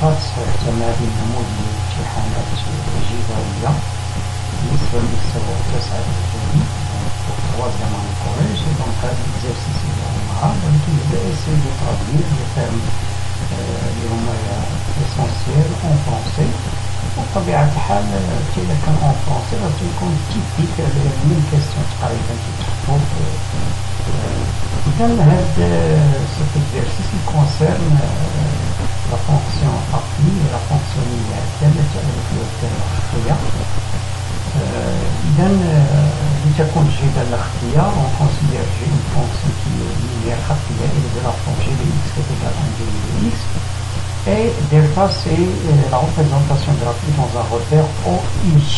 تمارين نموذج امتحانات جدولية بالنسبة للمستوى التاسع الابتدائي troisième année collège. Et donc هذا l'exercice اللي معاه ولكن essayer de traduire les termes اللي هما essentiels en français. وبطبيعة الحال إذا كان en français غادي يكون typique من question تقريبا كيتحطو. إذا هذا cet exercice il concerne la fonction appui et la fonction linéaire التي التي الخطية. إذا لتكون جيدة الاختيار on considère G une fonction qui est linéaire خطية et de la fonction G de x est égale à 1 demi de x. Et delta c'est la représentation graphique dans un repère OIJ.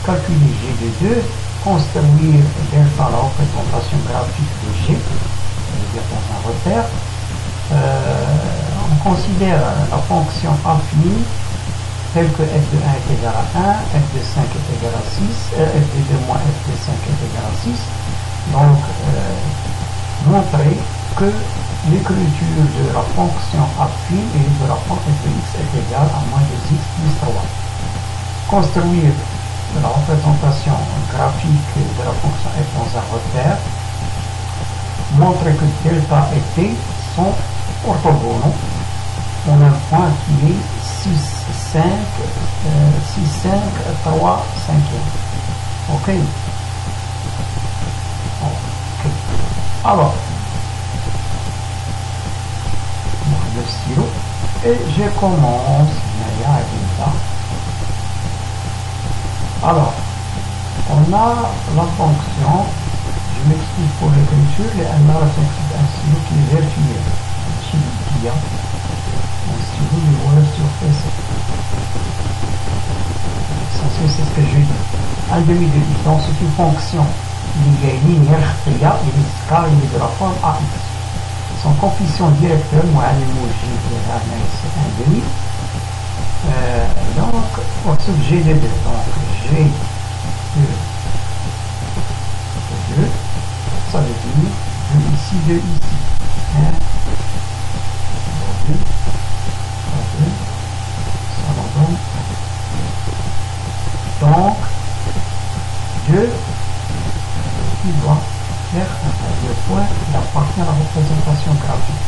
Calculer G de 2, construire delta la représentation graphique de G, c'est-à-dire dans un repère. On considère la fonction affine telle que f de 1 est égal à 1, f de 5 est égal à 6, f de 2 moins f de 5 est égal à 6. Donc, montrer que l'écriture de la fonction affine et de la fonction f de x est égale à moins de x plus 3. Construire la représentation graphique de la fonction f dans un repère. Montrer que delta et t sont orthogonaux. On a un point qui est 6, 5, 3, 5. Ok. Alors, le stylo et je commence. Alors, on a la fonction, je m'explique pour l'écriture, et on a la fonction d'un stylo qui est virtuel. Un stylo de word surface. C'est ce que je dis. Un demi de x, donc c'est une fonction linéaire خطية il est de la forme ax. Son coefficient directeur, moi, c'est un demi. Donc, on se G de 2. Donc, G de 2, ça veut dire 2 ici, 2 ici. 1, 2, 2, ça va donc. Donc, 2 qui doit faire le point qui appartient à la représentation graphique.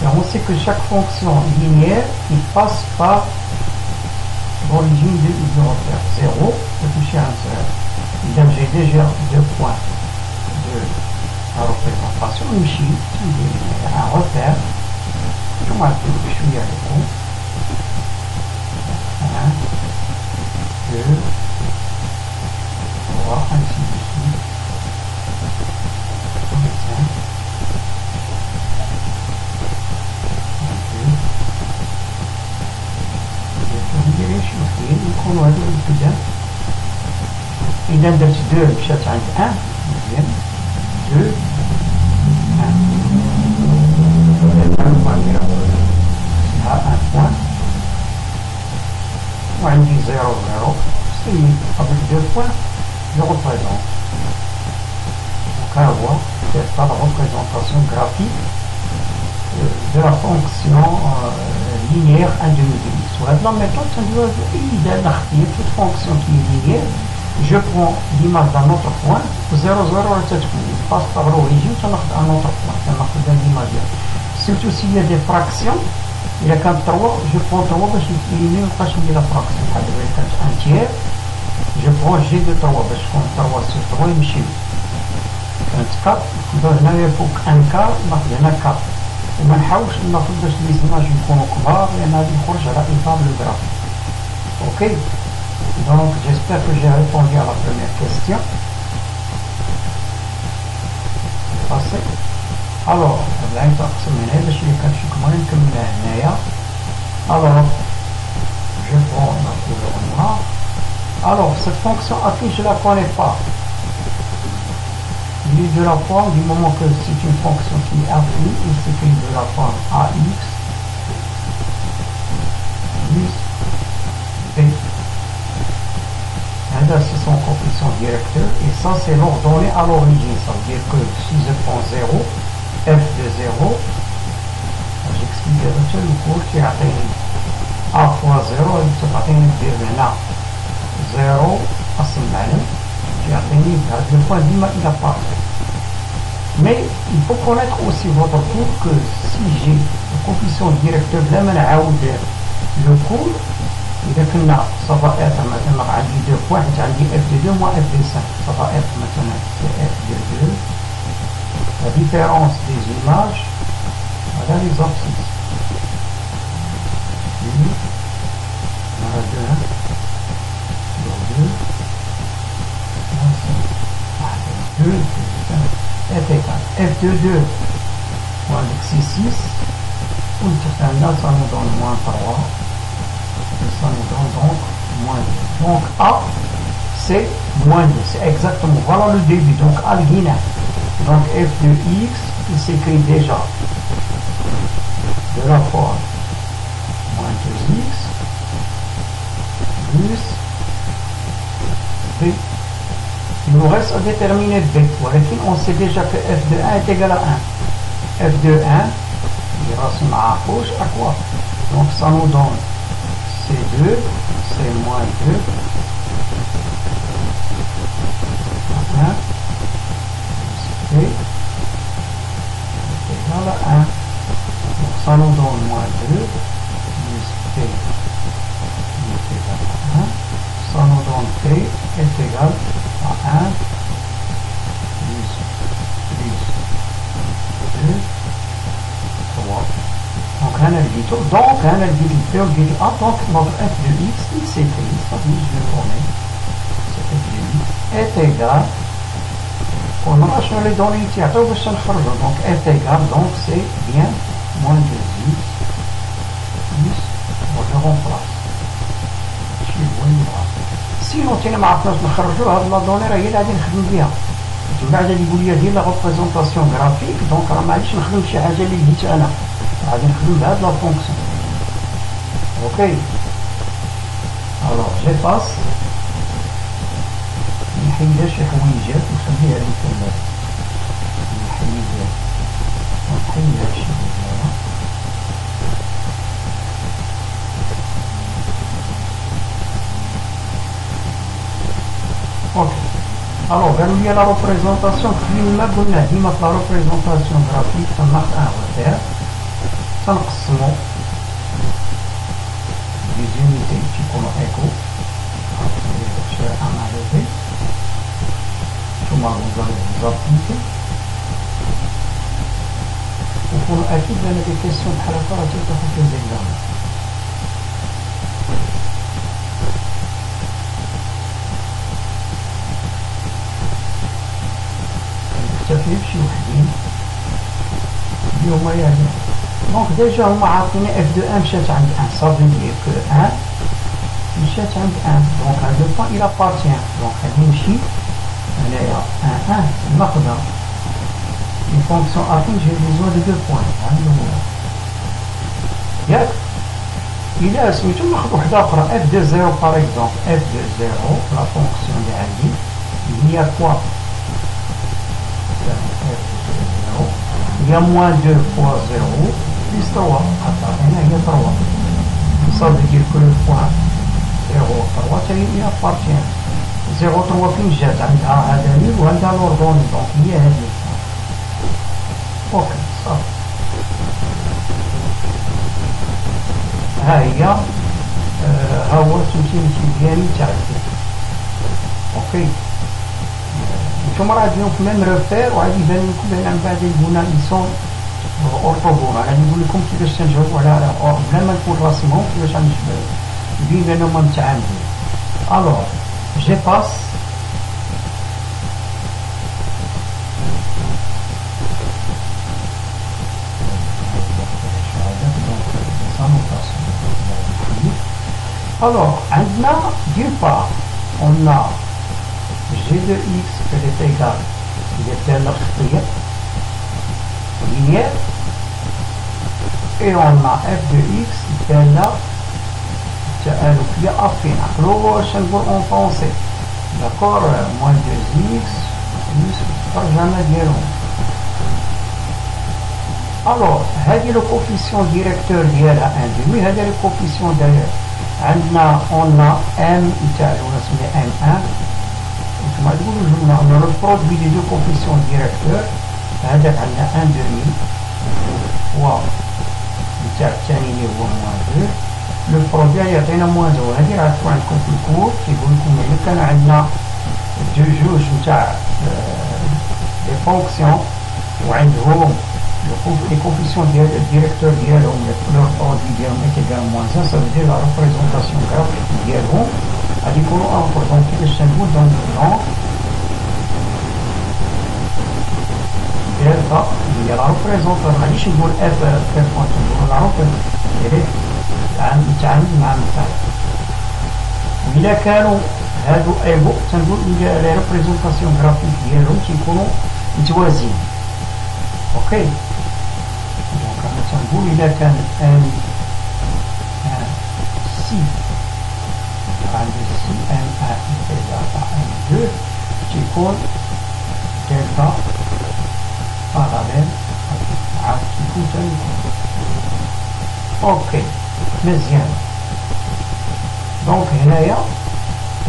Et on sait que chaque fonction linéaire qui passe par l'origine du repère 0 peut toucher à 0. Donc j'ai déjà 2 points de la représentation. Ici, un repère. Je suis à l'écran. 1, 2, 3, ainsi de suite. يكون هذا الابتداء. إذا درت 2 مشات عند 1 مزيان 2 1 1 وعندي 0 0 سي avec 2 points je représente. Donc là on voit c'est la représentation graphique de la fonction linéaire 1 demi de x. وهذه la méthode إذا نختار toute fonction qui est linéaire, je prends l'image d'un autre point 0 0 ولا تتكون passe par l'origine تناخذ un autre point تناخذ l'image ديالها. Surtout s'il y a des fractions, إذا كانت 3 je prends 3 باش نيليميني مابقاش عندي لا fraction. بحال دابا إذا كانت un tiers je prends G de 3 باش تكون 3 sur 3 يمشي. كانت 4 ناخذ هنايا فوق ان كار ناخذ هنا 4 وما نحاولش ناخذ باش لي زيماج يكونوا كبار لان غادي نخرج على اطار لو graphique. Ok, donc j'espère que j'ai répondu à la première question. Passé. Alors, باغي نقسم من هنا باش اللي كنمشي كمان نكملها هنايا. Alors, je prends la couleur noire. Alors, cette fonction affine, je ne la connais pas. Il est de la forme, du moment que c'est une fonction qui est affine, il s'écrit de la forme AX plus B. Là, c'est son coefficient directeur, et ça, c'est l'ordonnée à l'origine. Ça veut dire que si je prends 0, f de 0, j'explique درت الكود كيعطيني A fois 0 تعطيني ندير هنا 0 أصل المعلم كيعطيني بهذا لو بوان ديما إلى بار. Mais il faut connaître aussi votre cours que si j'ai le coefficient directeur بلا ما نعاود لو كور إذا كنا ça va être مثلا عندي 2 بوان حيت عندي f de 2 moins f de 5 ça va être مثلا c'est f de 2 la différence des images voilà les abscisses voilà 2 2 est égal f de 2 moins x 6 ou là ça nous donne moins 3 et ça nous donne donc moins 2. Donc A c'est moins 2, c'est exactement, voilà le début, donc A le guinée. Donc f de x il s'écrit déjà de la forme moins 2x plus b. Il nous reste à déterminer b. On sait déjà que f de 1 est égal à 1. f de 1, il racine à gauche à quoi? Donc ça nous donne C2, c'est moins 2. 1 b est égal à 1. Donc ça nous donne moins 2 plus p est égal à 1. Ça nous donne p est égal à 1 plus 2 3. Donc on a le guide P, on dit A, donc notre f de x il s'écrit, ça dit je le connais, c'est f de x est égal, on a changé les données ici, donc est égal, donc c'est bien moins 2x plus, je remplace. sinon تاني ما عرفناش نخرجوا هاد لا دوني راه هي اللي غادي نخدم بها. من بعد غادي يقول لي دير لا ريبريزونطاسيون غرافيك دونك راه معليش نخدم شي حاجه اللي لقيت انا غادي نخدم بهاد لا فونكسيون. اوكي الوغ جيباس نحيد شي حويجات ونخليها لي كامل نحيد هادشي هذا. Ok. Alors, il y a la représentation ديما في la représentation graphique تناخد un repère تنقسمو des unités تيكونو ايكو un arrêté ثم نزابطيكي وكونو اكيد لان دي كيسيون بحال هكا راه تاخد في ليكزامان. تكتفي بشي وحدين اليوم يعني دونك ديجا هما عارفين اف دو ان مشات عند ان صافي دير كو ان مشات عند ان دونك هاد لو بوان الى بارتيان دونك غادي نمشي هنايا ان ناخدها لي فونكسيون عارفين جي بيزون دو دو بوان هاد الاولى ياك الى سميتو ناخد وحده اخرى اف دو زيرو باغ اكزومبل اف دو زيرو لا فونكسيون اللي عندي هي كوا il y a moins 2 fois 0 plus 3. Il y a 3. Ça veut dire que le point 0 3 il appartient 0 3 فين جات عندها هذا لي وعندها لوردوني دونك هي هذه. اوكي صافي ها هي ها هو التمثيل ديالي تاع الفيلم. اوكي نتوما راه عندكم في ميم ريفير وغادي يبان لكم بان من بعد يقولنا ليسون اورطوغونال غادي نقول لكم كيفاش تنجاوبوا على بلا ما نكون راسمهم كيفاش نبين بانهم متعامدين. الوغ جي باس الوغ عندنا دو بار on a g de x qui est égal il est tel خطية linéaire et on a f de x tel تألفية affine. Alors واش نقول on pensait d'accord moins 2x plus الترجمة ديالهم الوغ هذه لو كوفيسيون ديريكتور ديالها 1,5 هذا لو كوفيسيون ديال عندنا اون ام تاع نسميه ام 1 كما تقولوا جمله ان لو برودوي دي دو كوفيسيون ديريكتور هذاك عندنا 1,5 و تاع الثاني اللي هو موان 2 لو برودوي يعطينا موان 2 هذه راه تكون عندكم في الكور كيقول لكم الا كان عندنا جوج نتاع لي فونكسيون وعندهم les coefficients directeurs ديالهم leur produit ديالهم est égal à moins 1 ça veut dire la représentation graphique ديالهم غادي يكونوا entre donc كيفاش تنقول donc دلتا هي لا ريبريزونطاسيون ما غاديش نقول اف نقول لا ريبريزونطاسيون تعامل مع مثال وإلا كانوا هادو ايغو تنقول لي ريبريزونطاسيون غرافيك ديالهم تيكونوا متوازيين اوكي دونك انا تنقول الا كان ان سي عندي سي ان ان ان 2 تيكون دلتا باراليل عاد تيكون ثاني اوكي مزيان دونك هنايا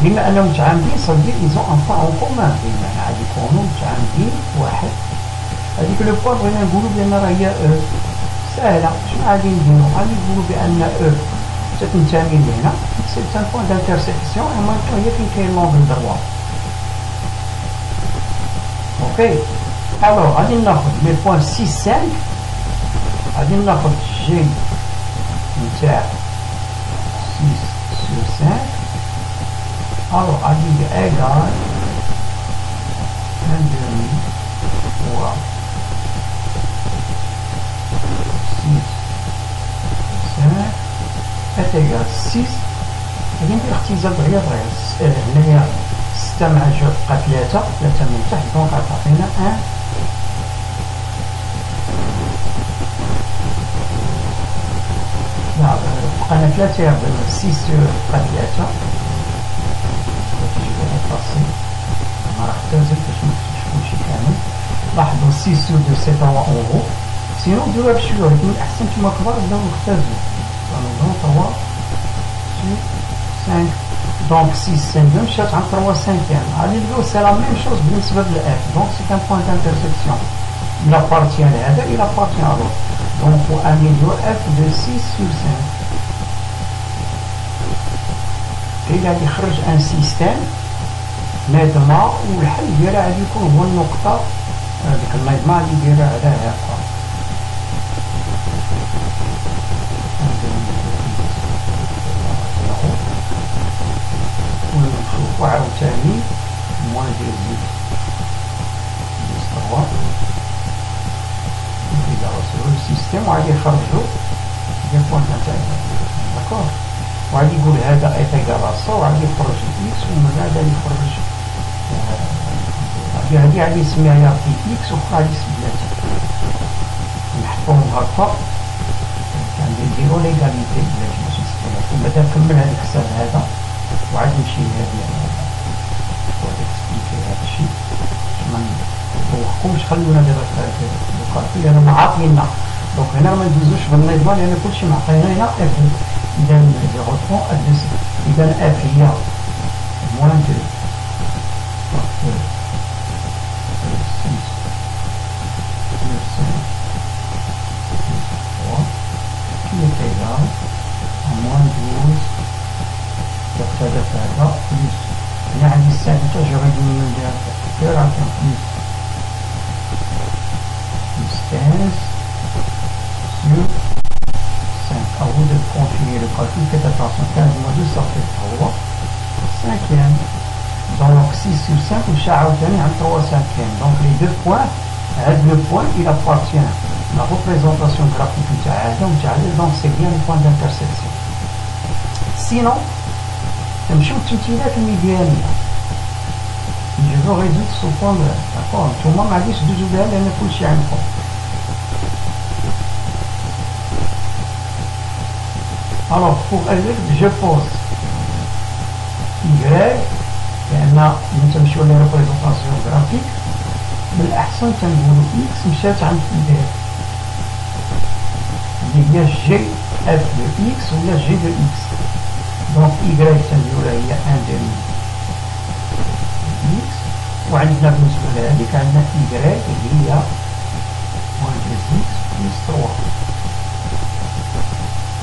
بما انهم متعامدين صديق ايزون ان با اون كومان بمعنى غادي يكونوا متعامدين واحد هذيك لو بوان بغينا نقولوا بان راه هي ساهله شنو غادي نديرو غادي نقولوا بان تتنتمي لهنا سي ان بوان دانترسيكسيون اما هي فين كاين لونغل دروا اوكي الوغ غادي ناخذ لي بوان 6 5 غادي ناخذ جي نتاع 6 sur 5 alors غادي ندير ايغال 1 demi fois 6 5 est égal 6 غادي ندير اختزال دغيا هنايا 6 مع 2 بقى 3 من تحت دونك غتعطينا 1 لا بقانا 3 يعطينا 6 بقى 3 ما راح تنزل باش ما تكتبش كلشي كامل لاحظوا 6 sur 2 c'est en haut سينو نديروها بشويه ولكن الاحسن كيما كبار نبداو نختزلو دونك 3 sur 5 دونك 6 5 مشات عند 3 cinquième غادي نلقاو سي لا ميم شوز بالنسبه للاف دونك سي ان بوان دانترسيكسيون الى بارتيان لهذا الى بارتيان لهذا دونك هو اميليور اف دو 6 sur 5 إلا غادي يخرج ان سيستيم نظمة والحل ديالها غادي يكون هو النقطة هذيك النظمة غادي يديرها على هاكا ونشوفو عاوتاني موان ديال زيد 3 إذا وصلو للسيستيم وغادي يخرجو دي بوان تاعنا داكور وغادي يقول هذا ايت ايكال 100 وغادي يخرج اكس ومن بعد غادي يخرج هذه غادي يسميها يعطي اكس واخرى غادي يسميها نحطوهم هكا نديرو ليغاليتي بلاتي باش نسكتو بعدا نكمل هاد الحساب هذا وعاد نمشي لهادي ونكسبليكي هاد الشيء باش منطوخكمش خلونا دابا في هاد الكالكول لان ما عاطينا دونك هنا ما ندوزوش بالنظمه لان كلشي معطينا هنا اف اذا لي غوترون ادرس اذا اف هي موان 2 qui est égal à moins 12 هذا فهذا بلس هنا عندي السادسة j'aurais dû me dire facteur avec plus 15 sur 5 à vous de continuer le calcul faites attention 15 moins 2 ça fait 3 cinquième donc 6 sur 5 مشى عاوتاني عند 3 cinquième donc les deux points هذا le point il appartient la représentation graphique نتاع هذا ونتاع هذا donc c'est bien le point d'intersection sinon تمشيو التمثيلات الميديانية je veux résoudre ce point là d'accord نتوما معليش دوزو بها لأن كلشي عندكم alors pour résoudre je pose y لأن نتمشيو ل représentation graphique من الأحسن تنقولو x مشات عند y il y a G F de X ou G de X. Donc Y تنديرها هي 1 demi X وعندنا بالنسبة لهذيك عندنا Y اللي هي moins 2X plus 3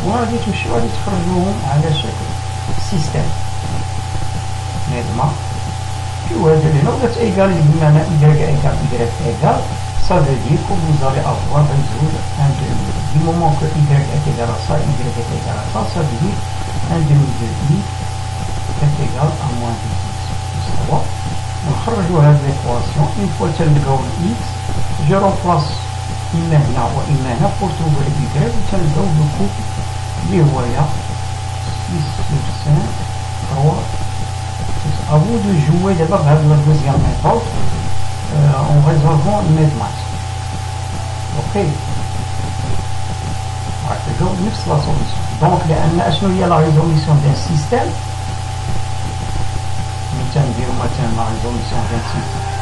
وغادي تمشيو غادي تخرجوهم على شكل سيستم نظمة في هذا اللي نوضت égal بمعنى Y égal Y égal ça veut dire que vous allez avoir résoudre un demi. Du moment que Y est égal à ça, Y est égal à ça, ça veut dire un demi de I est égal à moins 2X plus 3. ونخرجوا هذه l'équation. Une fois تلقاو X, je remplace إما هنا وإما هنا pour trouver Y وتلقاو le couple اللي هو 6 sur 5 3. À vous de jouer d'abord avec la deuxième méthode en résolvant les maths. Ok. toujours نفس la solution. Donc لأن شنو هي la résolution d'un système. مثلا نديرو مثلا la résolution d'un système